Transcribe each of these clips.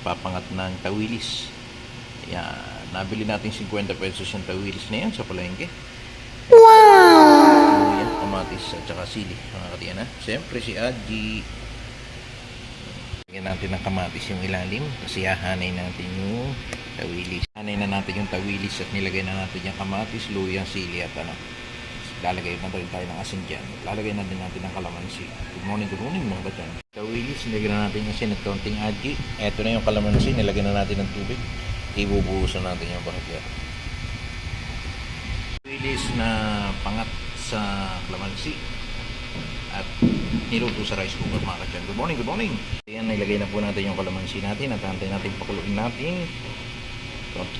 papangat ng tawilis. Yan, nabili natin 50 pesos yung tawilis na yan sa palengke. Wow! Yan, kamatis at saka sili, mga katiyan. Siyempre si Adji. Lagyan natin ng kamatis yung ilalim kasi hahanay natin yung tawilis. Hanay na natin yung tawilis at nilagay na natin yung kamatis, luya, sili at lalagay na rin tayo ng asin dyan. Lalagay na din natin ng kalamansi. Good morning mga batyan. Tawilis, nilagyan na natin yung asin at konting Adji. Eto na yung kalamansi, nilagyan na natin ng tubig. Ibubuhusan natin yung bahagya. Tawilis na pangat sa kalamansi at niluto sa rice cooker, mga katyan. Good morning. Ayan, nilagay na po natin yung kalamansi natin at antay natin pakuluin natin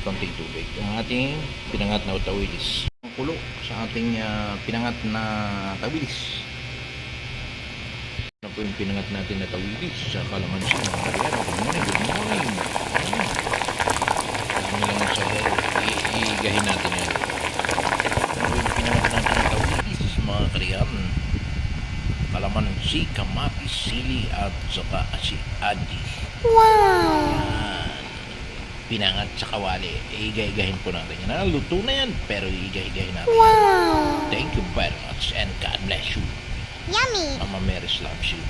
konting tubig ang ating pinangat na tawilis. Ang kulo sa ating pinangat na tawilis. Ano po yung pinangat natin na tawilis sa kalamansi, mga katyan. Good morning. Ano lang sa iigahin natin yan. Ano po yung pinangat natin na tawilis, mga katyan. Kalamansi, kamatis, sili at saka si Adji. Wow! Pinangat sa kawali. Iiga-igahin po natin yan. Luto na yan, pero iiga-igahin natin. Wow! Thank you very much and God bless you. Yummy! Mama Mary's loves you.